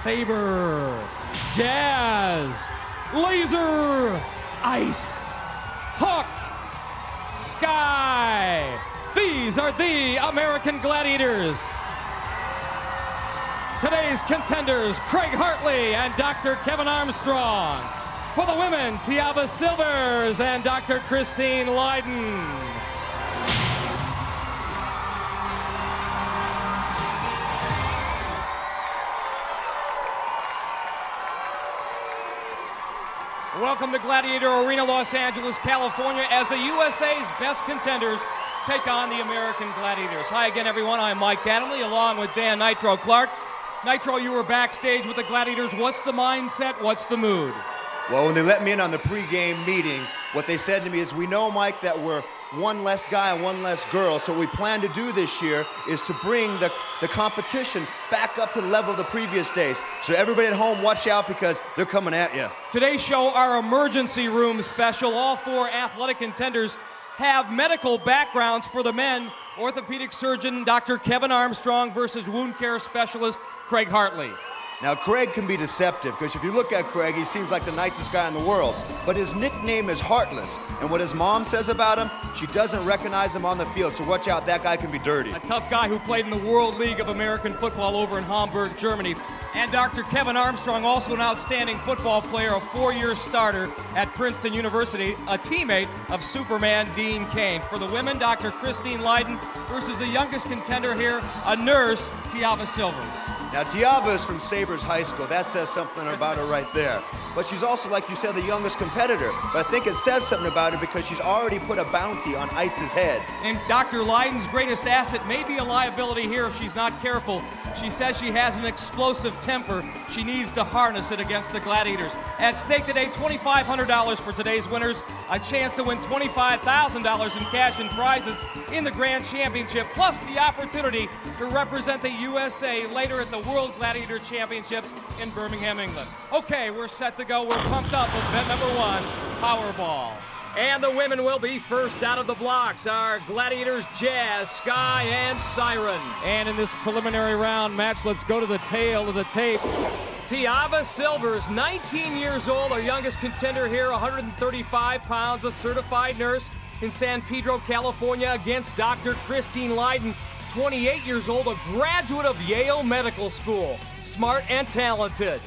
Saber, Jazz, Laser, Ice, Hawk, Sky. These are the American Gladiators. Today's contenders, Craig Hartley and Dr. Kevin Armstrong. For the women, Tiava Silvers and Dr. Christine Lydon. Welcome to Gladiator Arena, Los Angeles, California, as the USA's best contenders take on the American Gladiators. Hi again, everyone. I'm Mike Adamley, along with Dan Nitro Clark. Nitro, you were backstage with the Gladiators. What's the mindset? What's the mood? Well, when they let me in on the pregame meeting, what they said to me is, we know, Mike, that we're one less guy and one less girl, so what we plan to do this year is to bring the competition back up to the level of the previous days. So everybody at home, watch out, because they're coming at you. Today's show, our emergency room special. All four athletic contenders have medical backgrounds. For the men, orthopedic surgeon Dr. Kevin Armstrong versus wound care specialist Craig Hartley. Now, Craig can be deceptive, because if you look at Craig, he seems like the nicest guy in the world. But his nickname is Heartless, and what his mom says about him, she doesn't recognize him on the field, so watch out, that guy can be dirty. A tough guy who played in the World League of American Football over in Hamburg, Germany. And Dr. Kevin Armstrong, also an outstanding football player, a four-year starter at Princeton University, a teammate of Superman Dean Cain. For the women, Dr. Christine Lydon versus the youngest contender here, a nurse, Tiava Silvers. Now, Tiava is from Saber's high school. That says something about her right there. But she's also, like you said, the youngest competitor. But I think it says something about her because she's already put a bounty on Ice's head. And Dr. Lydon's greatest asset may be a liability here if she's not careful. She says she has an explosive temper. She needs to harness it against the Gladiators. At stake today, $2,500 for today's winners, a chance to win $25,000 in cash and prizes in the Grand Championship, plus the opportunity to represent the USA later at the World Gladiator Championships in Birmingham, England. Okay, we're set to go. We're pumped up with bet number one, Powerball. And the women will be first out of the blocks. Our Gladiators, Jazz, Sky, and Siren. And in this preliminary round match, let's go to the tail of the tape. Tiava Silvers, 19 years old, our youngest contender here, 135 pounds, a certified nurse in San Pedro, California, against Dr. Christine Lydon, 28 years old, a graduate of Yale Medical School, smart and talented.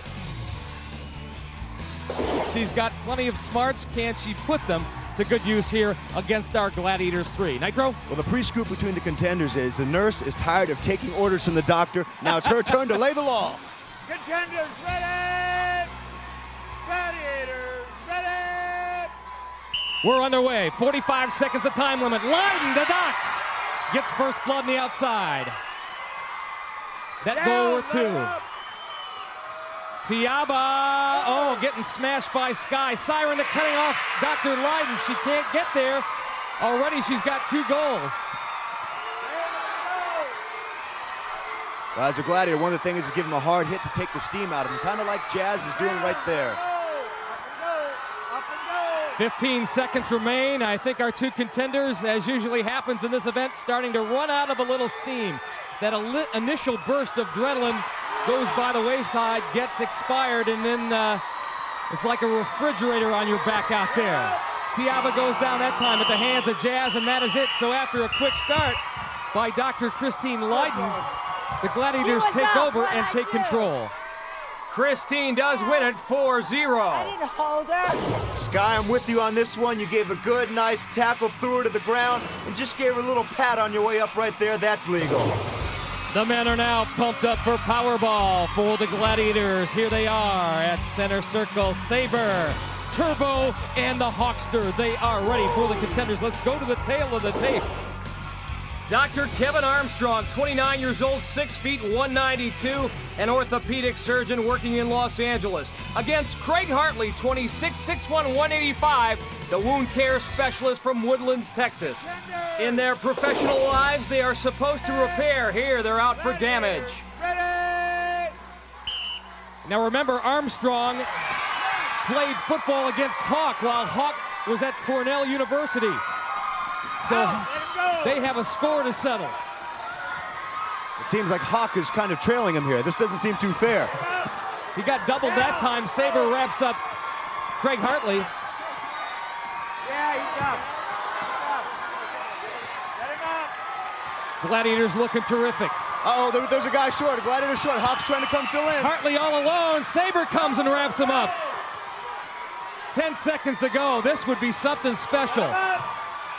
She's got plenty of smarts. Can she put them to good use here against our Gladiators 3? Nitro? Well, the pre-scoop between the contenders is the nurse is tired of taking orders from the doctor. Now it's her turn to lay the law. Contenders ready! Gladiators ready! We're underway. 45 seconds the time limit. Lydon, the doc, gets first blood on the outside. That goal or two. Tiava, oh, getting smashed by Sky. Siren cutting off Dr. Lydon. She can't get there. Already she's got 2 goals. Well, as a Gladiator, one of the things is to give him a hard hit to take the steam out of him, kind of like Jazz is doing right there. 15 seconds remain. I think our 2 contenders, as usually happens in this event, starting to run out of a little steam. That initial burst of adrenaline goes by the wayside, gets expired, and then it's like a refrigerator on your back out there. Tiava goes down that time at the hands of Jazz, and that is it. So after a quick start by Dr. Christine Lydon, the Gladiators take over and take control. Christine does win it 4-0. I didn't hold her. Sky, I'm with you on this one. You gave a good, nice tackle, threw her to the ground, and just gave her a little pat on your way up right there. That's legal. The men are now pumped up for Powerball for the Gladiators. Here they are at center circle. Saber, Turbo, and the Hawkster. They are ready for the contenders. Let's go to the tail of the tape. Dr. Kevin Armstrong, 29 years old, 6 feet 192, an orthopedic surgeon working in Los Angeles. Against Craig Hartley, 26, 6'1", 185, the wound care specialist from Woodlands, Texas. In their professional lives, they are supposed to repair. Here, they're out for damage. Now remember, Armstrong played football against Hawk while Hawk was at Cornell University. So they have a score to settle. It seems like Hawk is kind of trailing him here. This doesn't seem too fair. He got doubled that time. Saber wraps up Craig Hartley. Yeah, he's up. Let him up. Gladiator's looking terrific. Uh-oh, there's a guy short. A Gladiator short. Hawk's trying to come fill in. Hartley all alone. Saber comes and wraps him up. 10 seconds to go. This would be something special.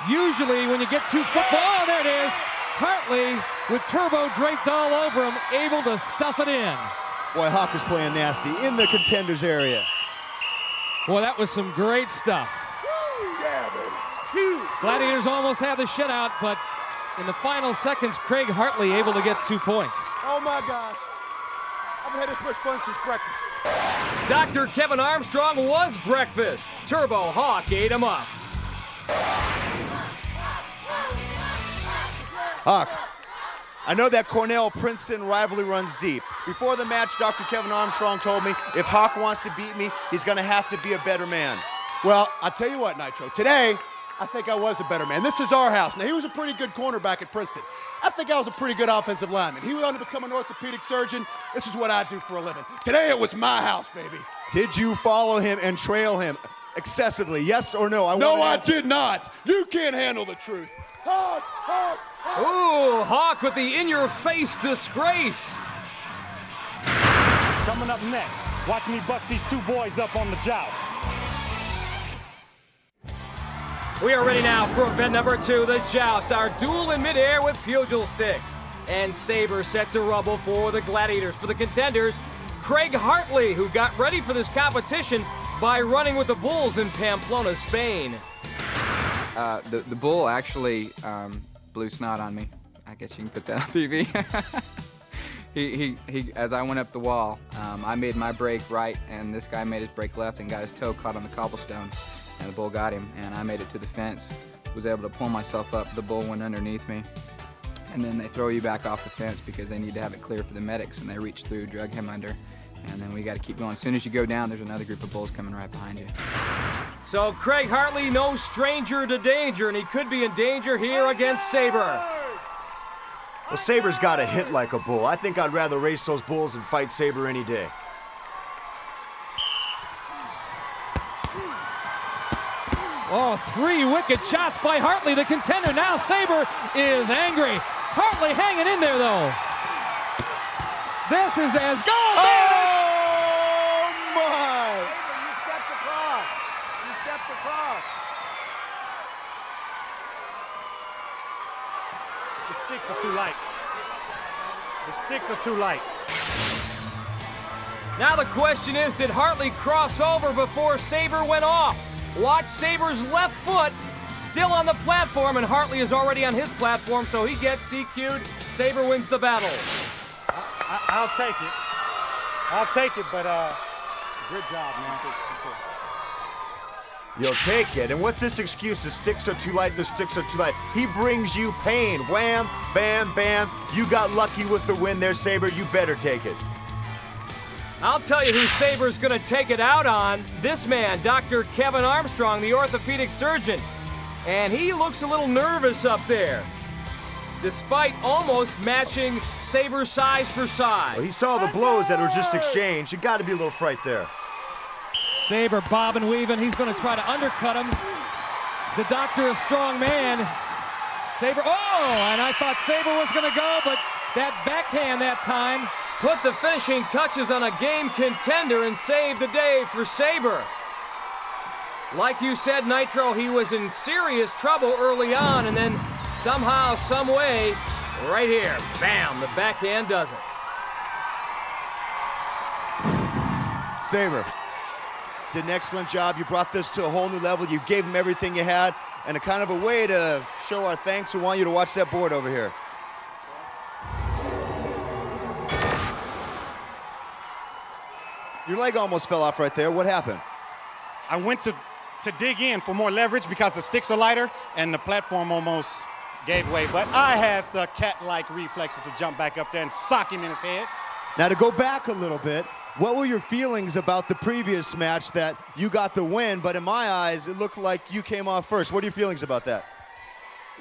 Usually when you get 2 football, oh, there it is. Hartley with turbo draped all over him, able to stuff it in. Boy, Hawk is playing nasty in the contenders area. Boy, that was some great stuff. Yeah, baby. 2. Gladiators almost had the shutout, but in the final seconds, Craig Hartley able to get 2 points. Oh my gosh. I've had this much fun since breakfast. Dr. Kevin Armstrong was breakfast. Turbo Hawk ate him up. Hawk, I know that Cornell-Princeton rivalry runs deep. Before the match, Dr. Kevin Armstrong told me if Hawk wants to beat me, he's going to have to be a better man. Well, I'll tell you what, Nitro. Today, I think I was a better man. This is our house. Now, he was a pretty good cornerback at Princeton. I think I was a pretty good offensive lineman. He wanted to become an orthopedic surgeon. This is what I do for a living. Today, it was my house, baby. Did you follow him and trail him excessively? Yes or no? No, I did not. You can't handle the truth. Hawk, Hawk, Hawk. Ooh, Hawk with the in-your-face disgrace. Coming up next, watch me bust these 2 boys up on the joust. We are ready now for event number 2, the Joust, our duel in midair with pugil sticks. And Saber set to rumble for the Gladiators. For the contenders, Craig Hartley, who got ready for this competition by running with the Bulls in Pamplona, Spain. The bull actually blew snot on me. I guess you can put that on TV. he as I went up the wall, I made my break right, and this guy made his break left and got his toe caught on the cobblestone. And the bull got him, and I made it to the fence. Was able to pull myself up. The bull went underneath me. And then they throw you back off the fence because they need to have it clear for the medics, and they reached through, drug him under. And then we got to keep going. As soon as you go down, there's another group of bulls coming right behind you. So Craig Hartley, no stranger to danger, and he could be in danger here against Saber. Well, Saber's got to hit like a bull. I think I'd rather race those bulls and fight Saber any day. Oh, 3 wicked shots by Hartley, the contender. Now Saber is angry. Hartley hanging in there, though. This is as good. Oh, my! You stepped across. You stepped across. The sticks are too light. The sticks are too light. Now the question is, did Hartley cross over before Saber went off? Watch Saber's left foot still on the platform, and Hartley is already on his platform, so he gets DQ'd. Saber wins the battle. I'll take it. I'll take it, but good job, man. You'll take it. And what's this excuse? The sticks are too light, the sticks are too light. He brings you pain. Wham, bam, bam. You got lucky with the win there, Saber. You better take it. I'll tell you who Saber's going to take it out on. This man, Dr. Kevin Armstrong, the orthopedic surgeon. And he looks a little nervous up there, despite almost matching Saber's size for size. Well, he saw the blows that were just exchanged. You got to be a little fright there. Saber bobbing, weaving. He's going to try to undercut him. The doctor, a strong man. Saber, oh, and I thought Saber was going to go, but that backhand that time put the finishing touches on a game contender and saved the day for Saber. Like you said, Nitro, he was in serious trouble early on, and then somehow, some way, right here, bam, the backhand does it. Saber did an excellent job. You brought this to a whole new level. You gave him everything you had, and a kind of a way to show our thanks. We want you to watch that board over here. Your leg almost fell off right there. What happened? I went to dig in for more leverage because the sticks are lighter, and the platform almost gave way. But I had the cat-like reflexes to jump back up there and sock him in his head. Now, to go back a little bit, what were your feelings about the previous match that you got the win, but in my eyes, it looked like you came off first? What are your feelings about that?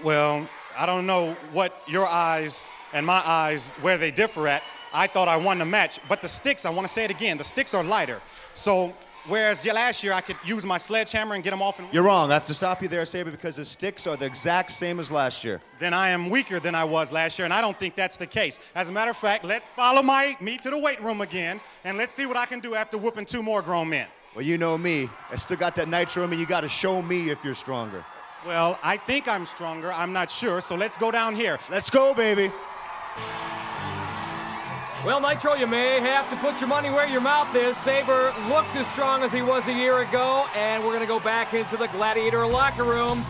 Well, I don't know what your eyes and my eyes, where they differ at. I thought I won the match. But the sticks, I want to say it again, the sticks are lighter. So whereas last year I could use my sledgehammer and get them off. You're wrong. I have to stop you there, Saber, because the sticks are the exact same as last year. Then I am weaker than I was last year, and I don't think that's the case. As a matter of fact, let's follow me to the weight room again, and let's see what I can do after whooping 2 more grown men. Well, you know me. I still got that Nitro in me. You got to show me if you're stronger. Well, I think I'm stronger. I'm not sure, so let's go down here. Let's go, baby. Well, Nitro, you may have to put your money where your mouth is. Saber looks as strong as he was a year ago, and we're going to go back into the Gladiator locker room.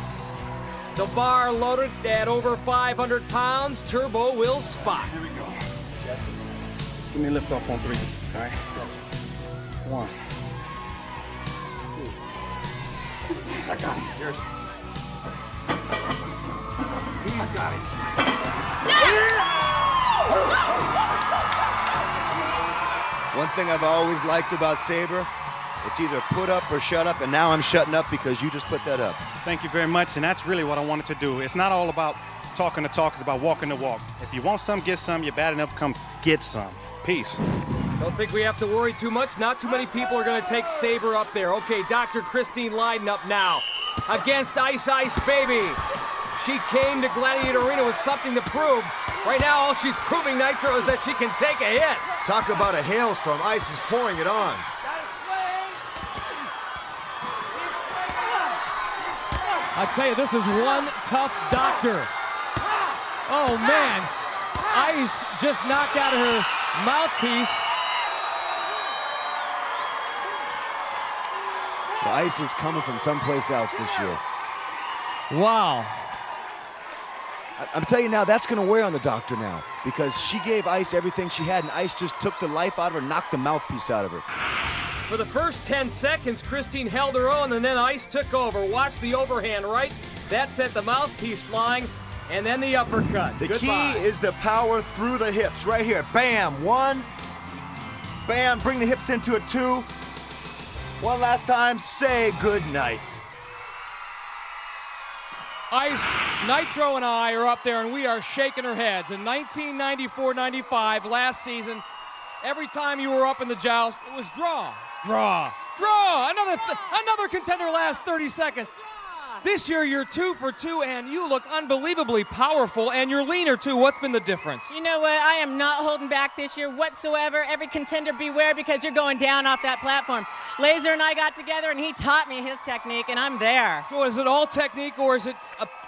The bar loaded at over 500 pounds. Turbo will spot. Here we go. Give me a lift off on 3. All right. 1. 2. I got it. Here's. I got it. One thing I've always liked about Saber, it's either put up or shut up, and now I'm shutting up because you just put that up. Thank you very much, and that's really what I wanted to do. It's not all about talking the talk, it's about walking the walk. If you want some, get some. You're bad enough, come get some. Peace. Don't think we have to worry too much. Not too many people are going to take Saber up there. Okay, Dr. Christine Leiden up now against Ice Ice Baby. She came to Gladiator Arena with something to prove. Right now, all she's proving, Nitro, is that she can take a hit. Talk about a hailstorm. Ice is pouring it on. I tell you, this is one tough doctor. Oh, man. Ice just knocked out her mouthpiece. The ice is coming from someplace else this year. Wow. I'm telling you now, that's going to wear on the doctor now because she gave Ice everything she had, and Ice just took the life out of her, knocked the mouthpiece out of her. For the first 10 seconds, Christine held her own, and then Ice took over. Watch the overhand right. That sent the mouthpiece flying, and then the uppercut. The Goodbye. key is the power through the hips right here. Bam, 1. Bam, bring the hips into a 2. One last time, say good night. Ice, Nitro and I are up there, and we are shaking our heads. In 1994-95, last season, every time you were up in the joust, it was draw, draw, draw. Another contender last 30 seconds. This year, you're 2 for 2, and you look unbelievably powerful, and you're leaner, too. What's been the difference? You know what? I am not holding back this year whatsoever. Every contender beware because you're going down off that platform. Laser and I got together, and he taught me his technique, and I'm there. So is it all technique, or is it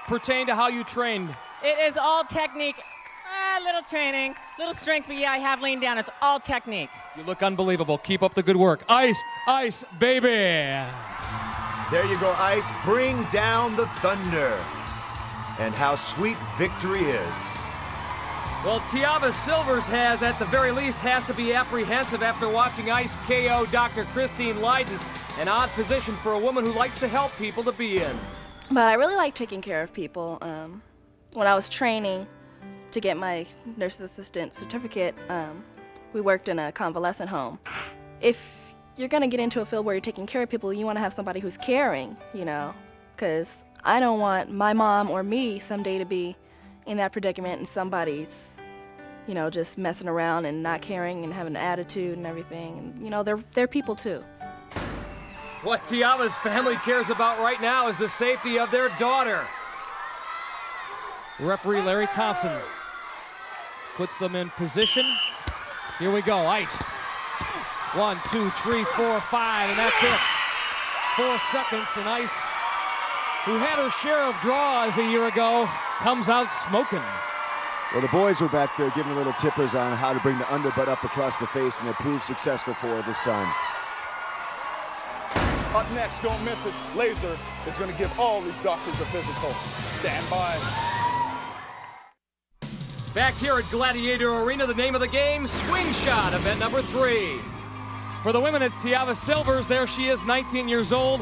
pertain to how you trained? It is all technique. A little training, little strength, but yeah, I have leaned down. It's all technique. You look unbelievable. Keep up the good work. Ice, Ice, baby. There you go, Ice. Bring down the thunder. And how sweet victory is. Well, Tiava Silvers at the very least, has to be apprehensive after watching Ice KO Dr. Christine Leiden. An odd position for a woman who likes to help people to be in. But I really like taking care of people. When I was training to get my nurse's assistant certificate, we worked in a convalescent home. If you're going to get into a field where you're taking care of people, you want to have somebody who's caring, you know, because I don't want my mom or me someday to be in that predicament and somebody's, you know, just messing around and not caring and having an attitude and everything. And, you know, they're people too. What Tiava's family cares about right now is the safety of their daughter. Referee Larry Thompson puts them in position. Here we go, Ice. 1, 2, 3, 4, 5, and that's it. 4 seconds, and Ice, who had her share of draws a year ago, comes out smoking. Well, the boys were back there giving little tippers on how to bring the underbutt up across the face, and it proved successful for her this time. Up next, don't miss it. Laser is going to give all these doctors a physical. Stand by. Back here at Gladiator Arena, the name of the game, Swing Shot, event number 3. For the women, it's Tiava Silvers. There she is, 19 years old,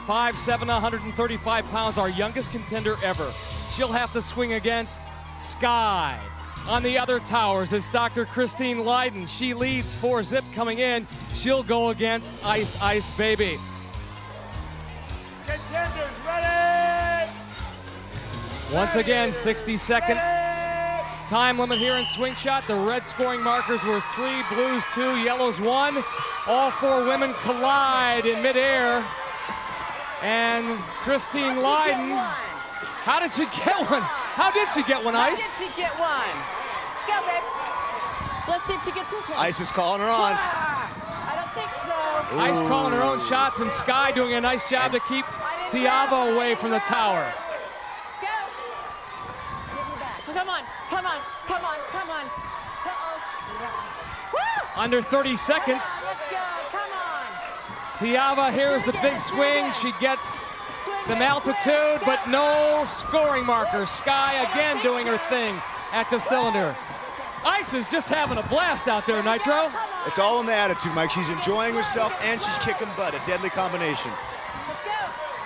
5'7", 135 pounds, our youngest contender ever. She'll have to swing against Sky. On the other towers, it's Dr. Christine Leiden. She leads 4-zip coming in. She'll go against Ice Ice Baby. Contenders ready! Once again, 60-second time limit here in swing shot. The red scoring markers were 3, blues 2, yellows 1. All 4 women collide in midair. And Christine Lydon, how did she get one? How did she get one, Ice? How did she get one? Let's go, babe. Let's see if she gets this one. Ice is calling her on. I don't think so. Ice calling her own shots, and Sky doing a nice job to keep Tiava away from the tower. Let's go. Give me back. Come on, come on, come on, come on. Uh-oh. Woo! Under 30 seconds. Let's go, come on. Tiava, here's the big swing. She gets some altitude, but no scoring marker. Sky again doing her thing at the cylinder. Ice is just having a blast out there, Nitro. It's all in the attitude, Mike. She's enjoying herself and she's kicking butt. A deadly combination.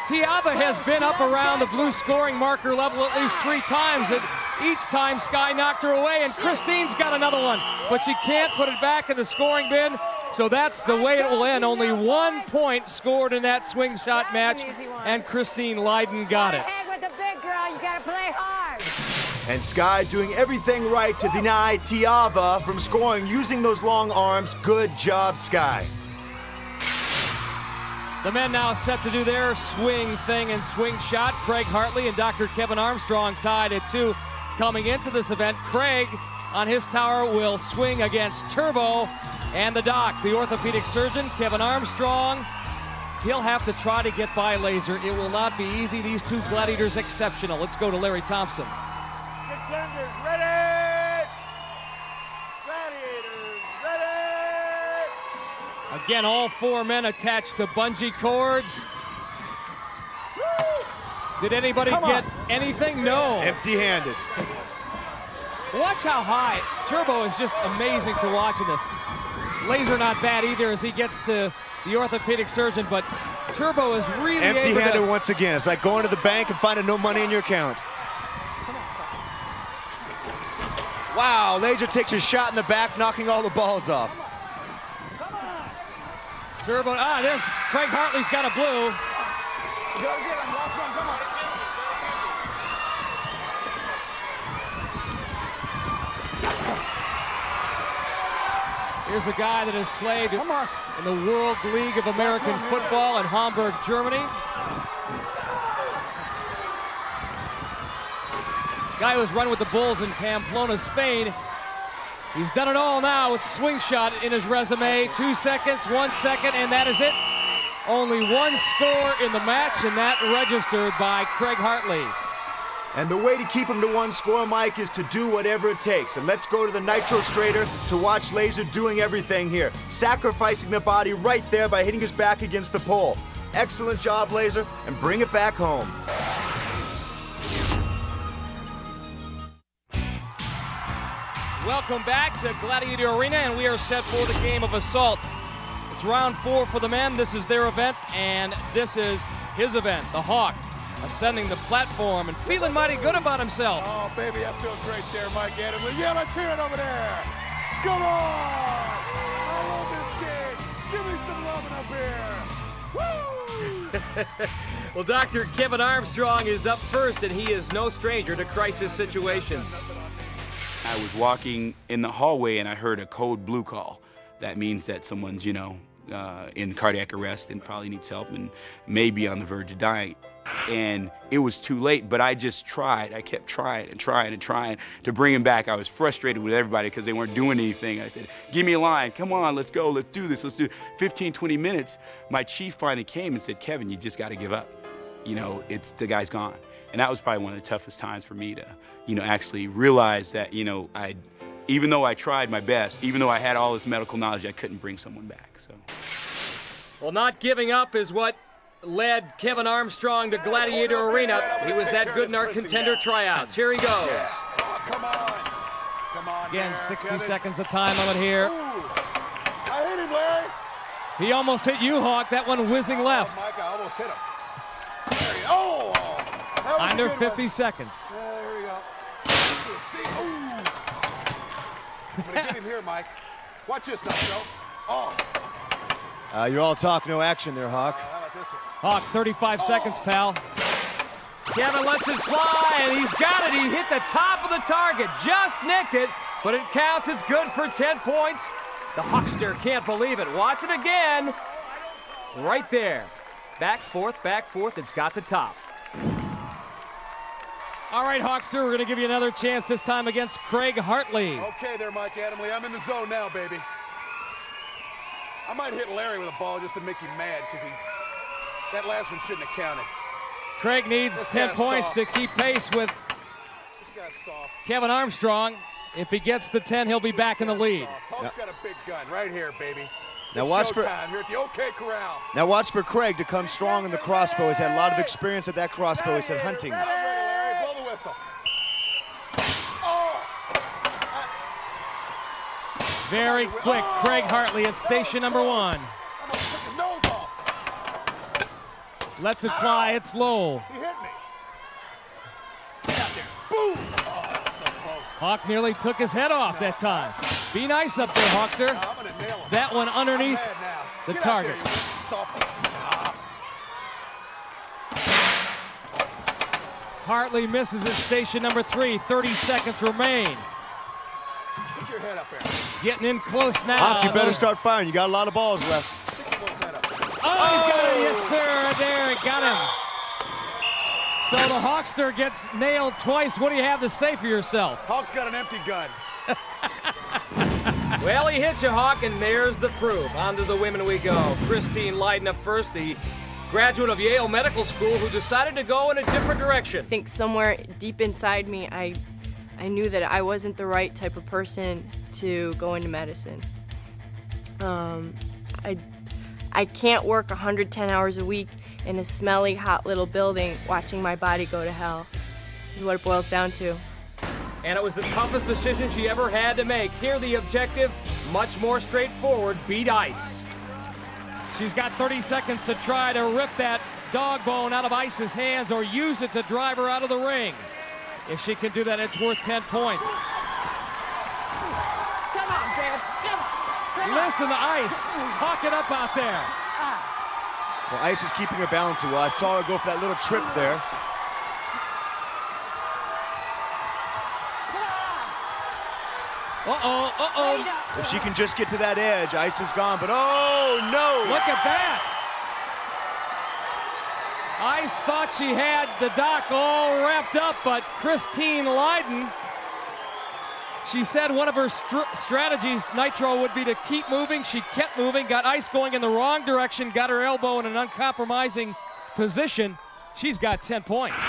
Tiava has been up around the blue scoring marker level at least 3 times, and each time Sky knocked her away, and Christine's got another one, but she can't put it back in the scoring bin, so that's the way it will end. Only 1 point scored in that swing shot match, and Christine Lydon got it. With the big girl, you gotta play hard. And Sky doing everything right to deny Tiava from scoring using those long arms. Good job, Sky. The men now set to do their swing thing and swing shot. Craig Hartley and Dr. Kevin Armstrong tied at 2 coming into this event. Craig on his tower will swing against Turbo and the doc, the orthopedic surgeon, Kevin Armstrong. He'll have to try to get by Laser. It will not be easy. These 2 gladiators exceptional. Let's go to Larry Thompson. Contenders ready! Gladiators ready! Again, all 4 men attached to bungee cords. Did anybody get anything? No. Empty-handed. Watch how high. Turbo is just amazing to watch in this. Laser not bad either as he gets to the orthopedic surgeon, but Turbo is really empty-handed once again. It's like going to the bank and finding no money in your account. Wow, Laser takes a shot in the back, knocking all the balls off. Turbo, there's Craig Hartley's got a blue. Go get him, watch him, come on. Here's a guy that has played in the World League of American Football in Hamburg, Germany. Guy who's run with the Bulls in Pamplona, Spain. He's done it all now with swing shot in his resume. 2 seconds, 1 second, and that is it. Only 1 score in the match, and that registered by Craig Hartley. And the way to keep him to 1 score, Mike, is to do whatever it takes. And let's go to the Nitro Straighter to watch Laser doing everything here. Sacrificing the body right there by hitting his back against the pole. Excellent job, Laser, and bring it back home. Welcome back to Gladiator Arena, and we are set for the game of assault. It's round 4 for the men. This is their event, and this is his event. The Hawk ascending the platform and feeling mighty good about himself. Oh, baby, I feel great there, Mike Adams. Yeah, let's hear it over there. Come on! I love this game. Give me some love and a beer. Woo! Well, Dr. Kevin Armstrong is up first, and he is no stranger to crisis situations. I was walking in the hallway and I heard a code blue call. That means that someone's, in cardiac arrest and probably needs help and may be on the verge of dying. And it was too late, but I just tried. I kept trying and trying and trying to bring him back. I was frustrated with everybody because they weren't doing anything. I said, give me a line. Come on, let's go. Let's do this. Let's do 15, 20 minutes. My chief finally came and said, Kevin, you just got to give up. The guy's gone. And that was probably one of the toughest times for me to, actually realize that, even though I tried my best, even though I had all this medical knowledge, I couldn't bring someone back. So, well, not giving up is what led Kevin Armstrong to Gladiator Arena. He was that good in our contender tryouts. Here he goes. Come on. Again, 60 seconds of time limit here. I hit him, Larry. He almost hit you, Hawk. That one whizzing left. Mike, I almost hit him. Under 50 seconds. There we go. I'm going to get him here, Mike. Watch this now, Joe. You're all talk, no action there, Hawk. Hawk, 35 seconds, pal. Kevin lets it fly, and he's got it. He hit the top of the target, just nicked it, but it counts. It's good for 10 points. The Huckster can't believe it. Watch it again. Right there. Back, forth, it's got the top. All right, Hawkster, we're going to give you another chance, this time against Craig Hartley. Okay there, Mike Adamley. I'm in the zone now, baby. I might hit Larry with a ball just to make him mad, because that last one shouldn't have counted. Craig needs 10 points to keep pace with Kevin Armstrong. If he gets to 10, he'll be back in the lead. Hawk's got a big gun right here, baby. Now watch for here at the OK Corral. Now watch for Craig to come strong in the crossbow. He's had a lot of experience at that crossbow. He's had hunting. I'm ready, Larry. Blow the whistle. Very quick, Craig Hartley at station number 1. Lets it fly, it's low. He hit me. Get out there. Boom. Oh, so close. Hawk nearly took his head off that time. Be nice up there, Hawkster. I'm gonna nail him. That one underneath the target. Hartley misses at station number 3. 30 seconds remain. Put your head up there. Getting in close now. Hawk, you better start firing. You got a lot of balls left. Oh, he got it. Yes, sir. There, he got him. So the Hawkster gets nailed twice. What do you have to say for yourself? Hawk's got an empty gun. Well, he hits you, Hawk, and there's the proof. On to the women we go. Christine Leiden up first, the graduate of Yale Medical School who decided to go in a different direction. I think somewhere deep inside me, I knew that I wasn't the right type of person to go into medicine. I can't work 110 hours a week in a smelly, hot little building watching my body go to hell. This is what it boils down to. And it was the toughest decision she ever had to make. Here, the objective, much more straightforward, beat Ice. She's got 30 seconds to try to rip that dog bone out of Ice's hands or use it to drive her out of the ring. If she can do that, it's worth 10 points. Come on, Dad. Listen to Ice. Talk it up out there. Well, Ice is keeping her balancing well. I saw her go for that little trip there. If she can just get to that edge, Ice is gone, but oh no! Look at that! Ice thought she had the dock all wrapped up, but Christine Leiden, she said one of her strategies, Nitro, would be to keep moving. She kept moving, got Ice going in the wrong direction, got her elbow in an uncompromising position. She's got 10 points.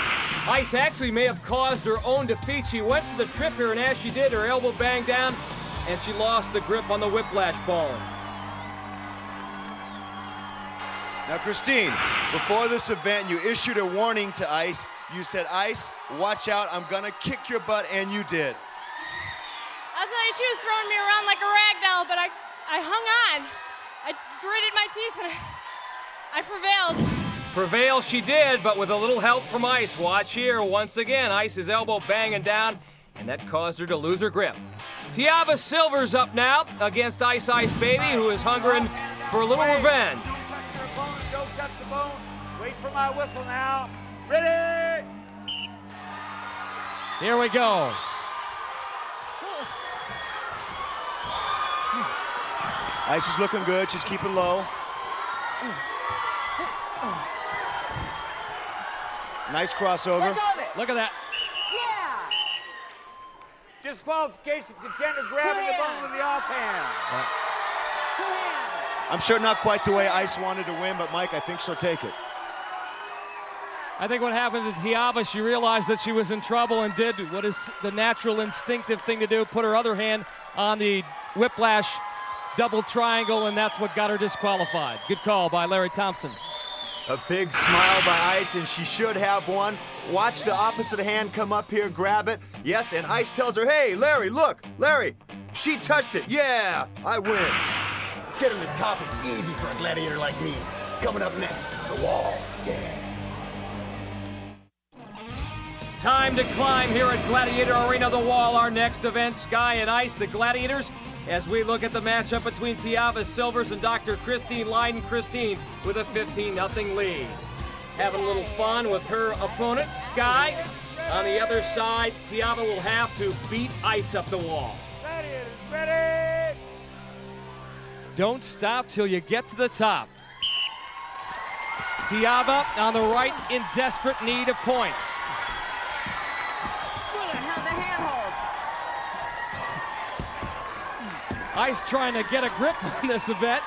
Ice actually may have caused her own defeat. She went for the trip here, and as she did, her elbow banged down, and she lost the grip on the whiplash bone. Now, Christine, before this event, you issued a warning to Ice. You said, Ice, watch out, I'm gonna kick your butt, and you did. I'll tell you, she was throwing me around like a rag doll, but I hung on. I gritted my teeth, and I prevailed. Prevail she did, but with a little help from Ice. Watch here, once again, Ice's elbow banging down, and that caused her to lose her grip. Tiava Silver's up now against Ice Ice Baby, who is hungering for a little revenge. Don't touch the bone. Wait for my whistle now. Ready? Here we go. Ice is looking good. She's keeping low. Nice crossover. Look at that. Yeah. Disqualification, contender grabbing the bone with the offhand. I'm sure not quite the way Ice wanted to win, but Mike, I think she'll take it. I think what happened to Tiava, she realized that she was in trouble and did what is the natural, instinctive thing to do, put her other hand on the whiplash double triangle, and that's what got her disqualified. Good call by Larry Thompson. A big smile by Ice, and she should have one. Watch the opposite hand come up here, grab it. Yes, and Ice tells her, hey, Larry, look, Larry, she touched it. Yeah, I win. Getting the top is easy for a gladiator like me. Coming up next, the wall. Yeah. Time to climb here at Gladiator Arena, the wall. Our next event, Sky and Ice, the Gladiators, as we look at the matchup between Tiava Silvers and Dr. Christine Leiden. Christine with a 15-0 lead. having a little fun with her opponent, Sky. On the other side, Tiava will have to beat ice up the wall. Gladiators, ready! Don't stop till you get to the top. Tiava on the right in desperate need of points. Ice trying to get a grip on this event.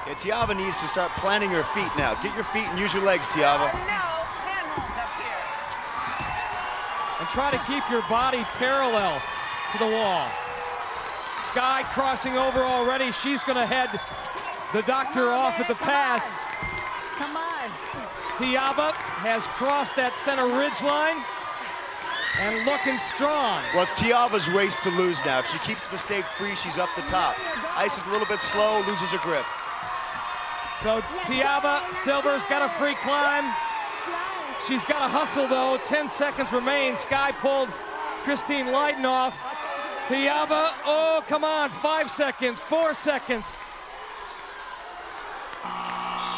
Yeah, Tiava needs to start planting her feet now. Get your feet and use your legs, Tiava. And try to keep your body parallel to the wall. Sky crossing over already. She's going to head the doctor off at the pass. Come on. Tiava has crossed that center ridge line and looking strong. Well, it's Tiava's race to lose now. If she keeps mistake-free, she's up the top. Ice is a little bit slow, loses her grip. So Tiava, Silver's got a free climb. She's got to hustle, though. 10 seconds remain. Sky pulled Christine Lydon off. Tiava, oh, come on. 5 seconds, 4 seconds.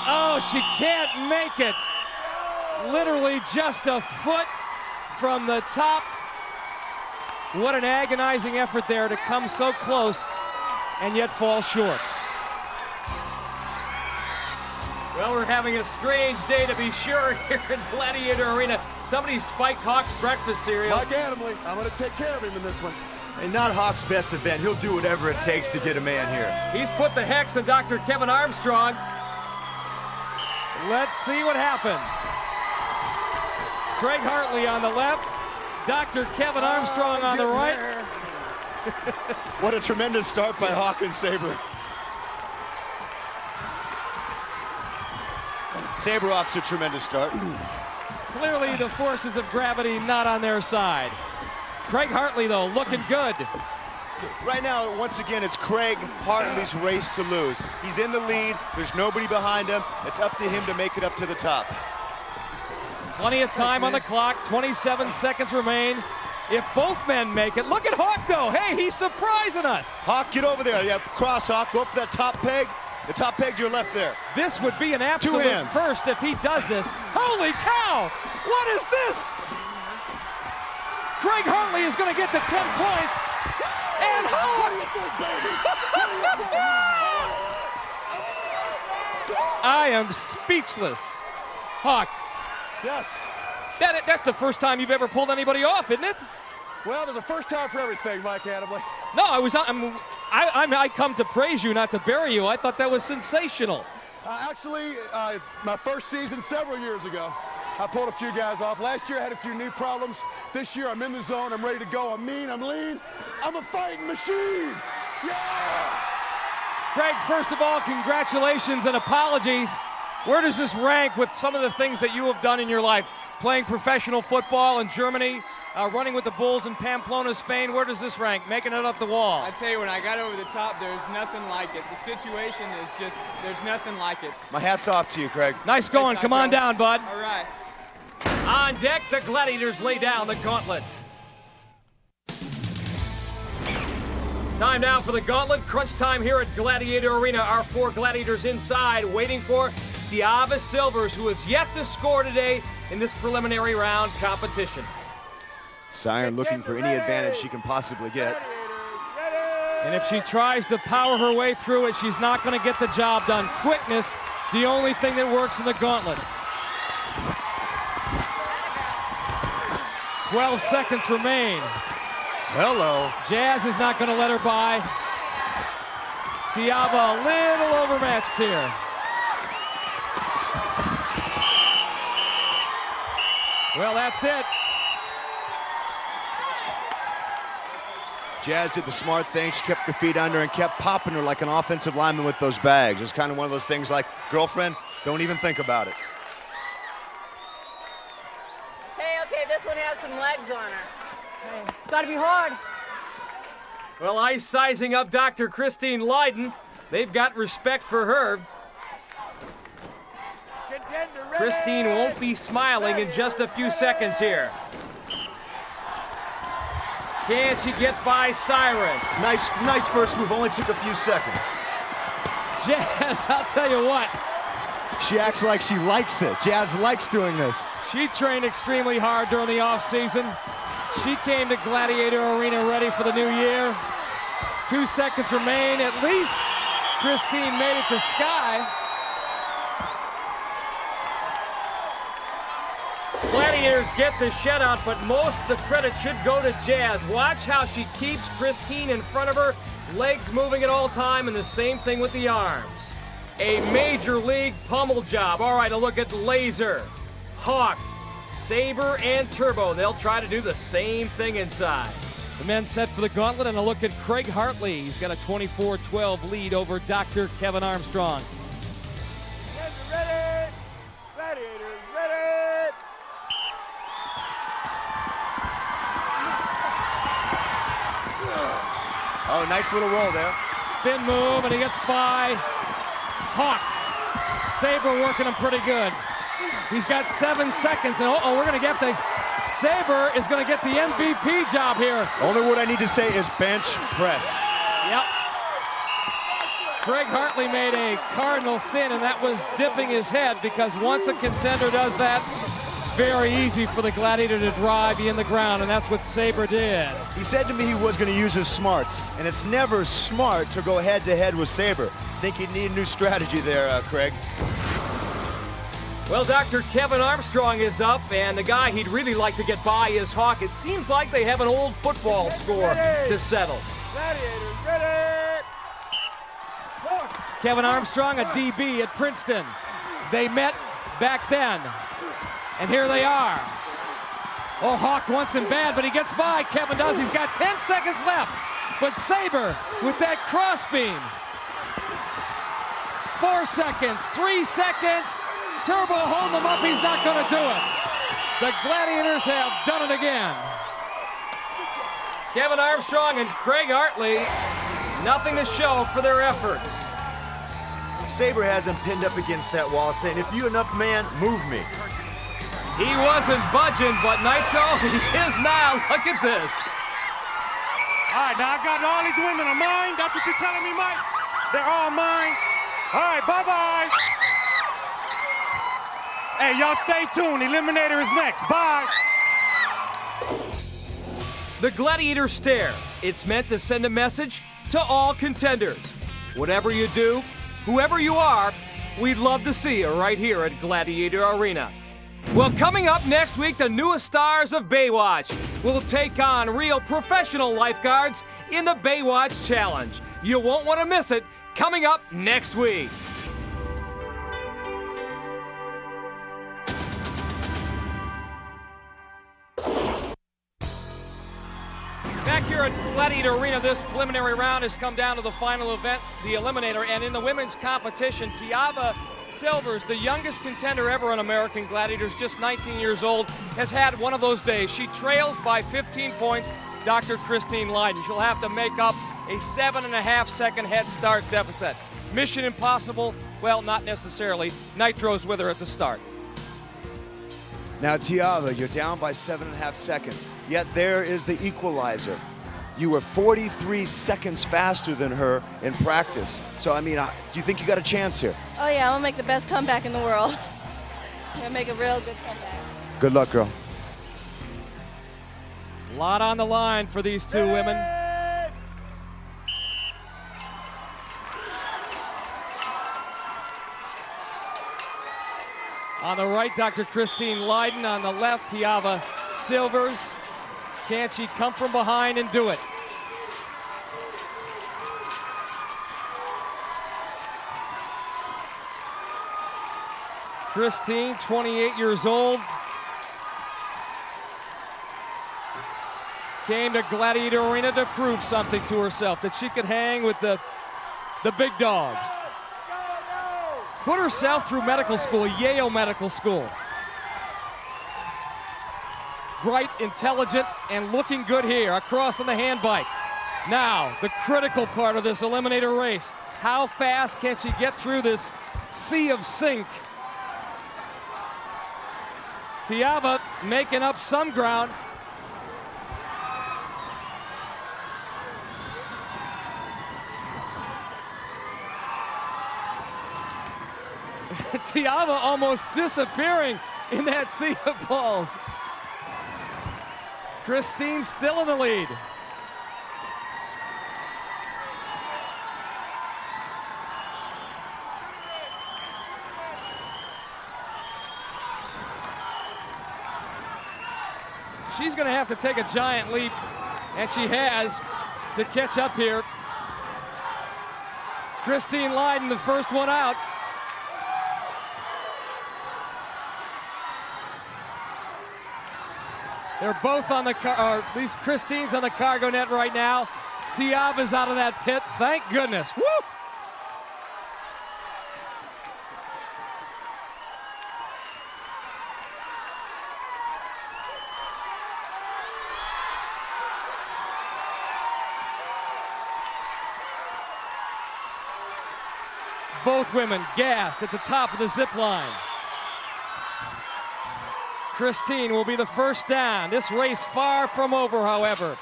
Oh, she can't make it. Literally just a foot from the top. What an agonizing effort there to come so close and yet fall short. Well, we're having a strange day to be sure here in Gladiator Arena. Somebody spiked Hawk's breakfast cereal. Mike Adamley, I'm going to take care of him in this one. And not Hawk's best event. He'll do whatever it takes to get a man here. He's put the hex on Dr. Kevin Armstrong. Let's see what happens. Craig Hartley on the left, Dr. Kevin Armstrong on the right. What a tremendous start by Hawk and Saber. Saber off to a tremendous start. Clearly the forces of gravity not on their side. Craig Hartley, though, looking good. Right now, once again, it's Craig Hartley's race to lose. He's in the lead. There's nobody behind him. It's up to him to make it up to the top. Plenty of time on the clock. 27 seconds remain. If both men make it, look at Hawk, though. Hey, he's surprising us. Hawk, get over there. Yeah, cross, Hawk. Go for that top peg. The top peg to your left there. This would be an absolute first if he does this. Holy cow! What is this? Craig Hartley is going to get the 10 points. And Hawk! I am speechless. Hawk. Yes. That's the first time you've ever pulled anybody off, isn't it? Well, there's a first time for everything, Mike Adamley. No, I come to praise you, not to bury you. I thought that was sensational. Actually, my first season several years ago, I pulled a few guys off. Last year I had a few knee problems. This year I'm in the zone. I'm ready to go. I'm mean. I'm lean. I'm a fighting machine. Yeah! Craig, first of all, congratulations and apologies. Where does this rank with some of the things that you have done in your life? Playing professional football in Germany, running with the Bulls in Pamplona, Spain. Where does this rank? Making it up the wall. I tell you, when I got over the top, there's nothing like it. The situation is just, there's nothing like it. My hat's off to you, Craig. Nice going. Come on down, bud. All right. On deck, the Gladiators lay down the gauntlet. Time now for the gauntlet. Crunch time here at Gladiator Arena. Our 4 Gladiators inside, waiting for Tiava Silvers, who has yet to score today in this preliminary round competition. Siren looking for any advantage she can possibly get. And if she tries to power her way through it, she's not going to get the job done. Quickness, the only thing that works in the gauntlet. 12 seconds remain. Hello. Jazz is not going to let her by. Tiava a little overmatched here. Well, that's it. Jazz did the smart thing. She kept her feet under and kept popping her like an offensive lineman with those bags. It's kind of one of those things like, girlfriend, don't even think about it. Okay, this one has some legs on her. Okay. It's got to be hard. Well, ice sizing up Dr. Christine Lydon. They've got respect for her. Christine won't be smiling in just a few seconds here. Can she get by Siren? Nice first move, only took a few seconds. Jazz, I'll tell you what. She acts like she likes it. Jazz likes doing this. She trained extremely hard during the offseason. She came to Gladiator Arena ready for the new year. 2 seconds remain. At least Christine made it to Sky. Gladiators get the shutout, but most of the credit should go to Jazz. Watch how she keeps Christine in front of her, legs moving at all time, and the same thing with the arms. A major league pummel job. All right, a look at Laser, Hawk, Saber, and Turbo. They'll try to do the same thing inside. The men set for the Gauntlet, and a look at Craig Hartley. He's got a 24-12 lead over Dr. Kevin Armstrong. Ready? Gladiators, ready? Oh, nice little roll there. Spin move, and he gets by Hawk. Saber working him pretty good. He's got 7 seconds, and we're going to get the... Saber is going to get the MVP job here. Only word I need to say is bench press. Yep. Craig Hartley made a cardinal sin, and that was dipping his head, because once a contender does that, it's very easy for the Gladiator to drive you in the ground, and that's what Saber did. He said to me he was going to use his smarts, and it's never smart to go head-to-head with Saber. I think you need a new strategy there, Craig. Well, Dr. Kevin Armstrong is up, and the guy he'd really like to get by is Hawk. It seems like they have an old football score to settle. Gladiators, ready? Kevin Armstrong, a DB at Princeton. They met back then, and here they are. Oh, Hawk wants him bad, but he gets by. Kevin does. He's got 10 seconds left, but Saber with that crossbeam. 4 seconds, 3 seconds. Turbo holding him up. He's not going to do it. The Gladiators have done it again. Kevin Armstrong and Craig Hartley, nothing to show for their efforts. Saber has him pinned up against that wall, saying, if you enough, man, move me. He wasn't budging, but Nitro, he is now. Look at this. All right, now I got all these women are mine. That's what you're telling me, Mike? They're all mine. All right, bye-bye. Hey, y'all stay tuned. Eliminator is next. Bye. The Gladiator Stare. It's meant to send a message to all contenders. Whatever you do, whoever you are, we'd love to see you right here at Gladiator Arena. Well, coming up next week, the newest stars of Baywatch will take on real professional lifeguards in the Baywatch Challenge. You won't want to miss it. Coming up next week. Back here at Gladiator Arena, this preliminary round has come down to the final event, the Eliminator, and in the women's competition, Tiava Silvers, the youngest contender ever on American Gladiators, just 19 years old, has had one of those days. She trails by 15 points Dr. Christine Lydon. She'll have to make up a 7.5-second head start deficit. Mission impossible? Well, not necessarily. Nitro's with her at the start. Now, Tiava, you're down by 7.5 seconds, yet there is the equalizer. You were 43 seconds faster than her in practice. So, I mean, do you think you got a chance here? Oh, yeah, I'm going to make the best comeback in the world. I'm going to make a real good comeback. Good luck, girl. A lot on the line for these two women. On the right, Dr. Christine Lydon. On the left, Tiava Silvers. Can she come from behind and do it? Christine, 28 years old. Came to Gladiator Arena to prove something to herself, that she could hang with the big dogs. Put herself through medical school, Yale Medical School. Bright, intelligent, and looking good here, across on the hand bike. Now, the critical part of this Eliminator race. How fast can she get through this sea of sink? Tiava making up some ground. Tiava almost disappearing in that sea of balls. Christine still in the lead. She's going to have to take a giant leap, and she has, to catch up here. Christine Lydon, the first one out. They're both on the car, or at least Christine's on the cargo net right now. Tiava's out of that pit, thank goodness. Woo! Both women gassed at the top of the zip line. Christine will be the first down. This race far from over, however.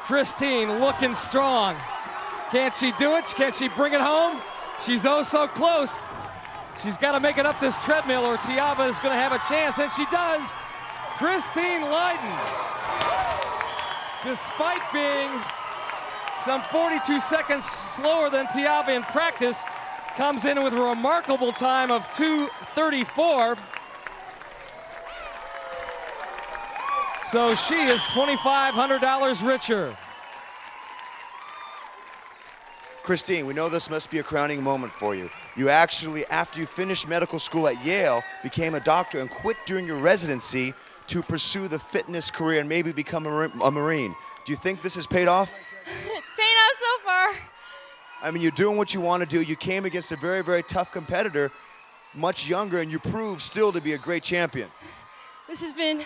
Christine looking strong. Can't she do it? Can she bring it home? She's oh so close. She's got to make it up this treadmill or Tiava is going to have a chance, and she does. Christine Lydon, despite being some 42 seconds slower than Tiava in practice, comes in with a remarkable time of 2:34. So she is $2,500 richer. Christine, we know this must be a crowning moment for you. You actually, after you finished medical school at Yale, became a doctor and quit during your residency to pursue the fitness career and maybe become a Marine. Do you think this has paid off? It's paid off so far. I mean, you're doing what you want to do. You came against a very, very tough competitor, much younger, and you proved still to be a great champion. This has been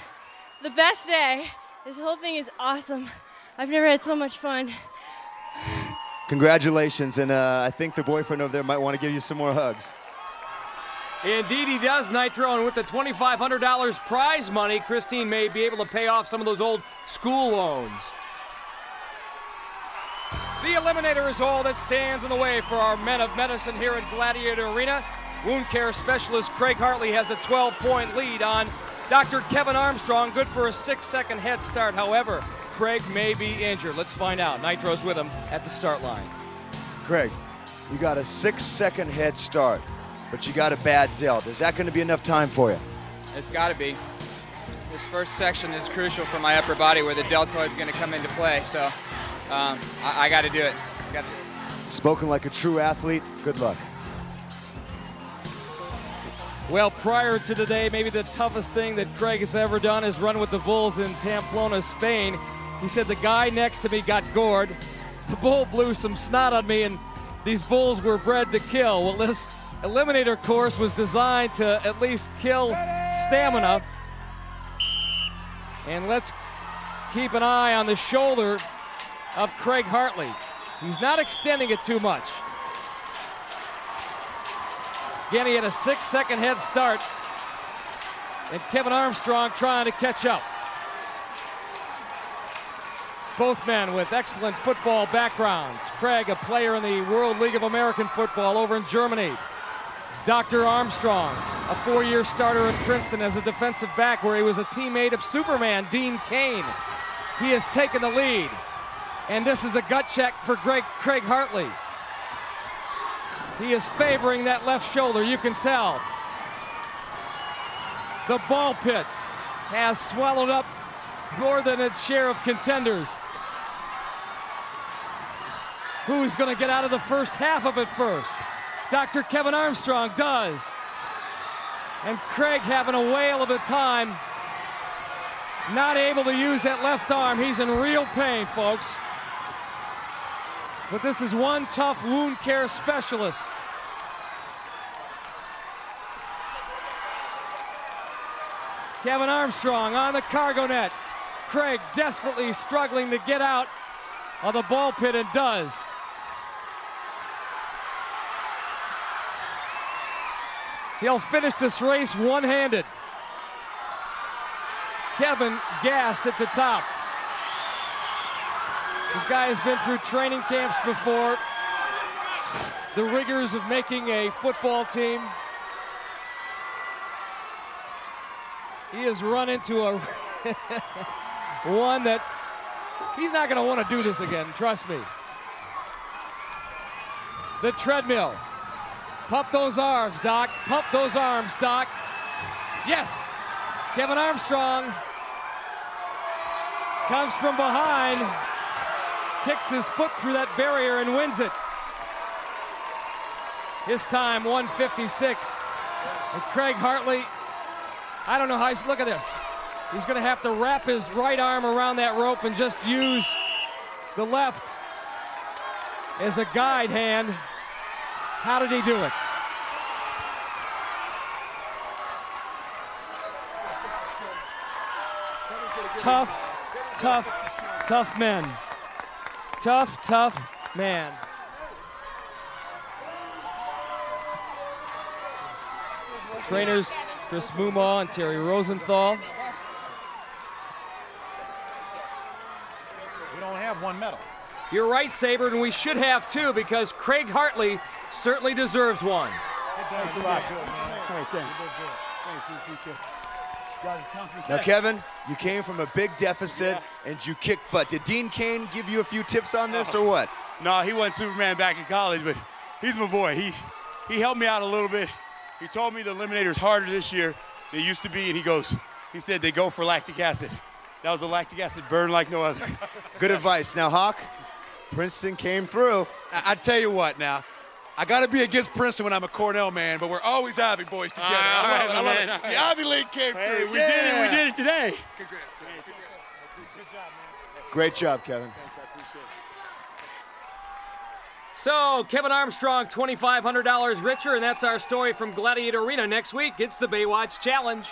the best day. This whole thing is awesome. I've never had so much fun. Congratulations, and I think the boyfriend over there might want to give you some more hugs. Indeed he does, Nitro, and with the $2,500 prize money, Christine may be able to pay off some of those old school loans. The Eliminator is all that stands in the way for our men of medicine here in Gladiator Arena. Wound care specialist Craig Hartley has a 12-point lead on Dr. Kevin Armstrong, good for a 6-second head start. However, Craig may be injured. Let's find out. Nitro's with him at the start line. Craig, you got a 6-second head start, but you got a bad delt. Is that going to be enough time for you? It's got to be. This first section is crucial for my upper body where the deltoid's going to come into play, so I got to do it. Spoken like a true athlete, good luck. Well, prior to today, maybe the toughest thing that Craig has ever done is run with the bulls in Pamplona, Spain. He said the guy next to me got gored. The bull blew some snot on me, and these bulls were bred to kill. Well, this Eliminator course was designed to at least kill stamina. And let's keep an eye on the shoulder of Craig Hartley. He's not extending it too much. Again, he had a 6-second head start, and Kevin Armstrong trying to catch up. Both men with excellent football backgrounds. Craig, a player in the World League of American Football over in Germany. Dr. Armstrong, a 4-year starter in Princeton as a defensive back where he was a teammate of Superman, Dean Cain. He has taken the lead, and this is a gut check for Craig Hartley. He is favoring that left shoulder, you can tell. The ball pit has swallowed up more than its share of contenders. Who's going to get out of the first half of it first? Dr. Kevin Armstrong does. And Craig having a whale of a time. Not able to use that left arm. He's in real pain, folks. But this is one tough wound care specialist. Kevin Armstrong on the cargo net. Craig desperately struggling to get out of the ball pit and does. He'll finish this race one-handed. Kevin gassed at the top. This guy has been through training camps before. The rigors of making a football team. He has run into a one that he's not going to want to do this again, trust me. The treadmill. Pump those arms, Doc. Pump those arms, Doc. Yes. Kevin Armstrong comes from behind, kicks his foot through that barrier and wins it. His time, 1:56. And Craig Hartley, I don't know how he's, look at this. He's going to have to wrap his right arm around that rope and just use the left as a guide hand. How did he do it? Tough, tough, tough men. Tough, tough man. Trainers Chris Mumaw and Terry Rosenthal. We don't have one medal. You're right, Saber, and we should have two because Craig Hartley certainly deserves one. Thanks a lot. Hey, thanks. Now, Kevin, you came from a big deficit and you kicked butt. Did Dean Cain give you a few tips on this or what? No, he wasn't Superman back in college, but he's my boy. He helped me out a little bit. He told me the Eliminator's harder this year than it used to be, and he said they go for lactic acid. That was a lactic acid burn like no other. Good advice. Now, Hawk, Princeton came through. I tell you what now. I got to be against Princeton when I'm a Cornell man, but we're always Ivy boys together. I love it. The Ivy League came through. We did it today. Congrats. Great job, Kevin. So, Kevin Armstrong, $2,500 richer, and that's our story from Gladiator Arena. Next week, it's the Baywatch Challenge.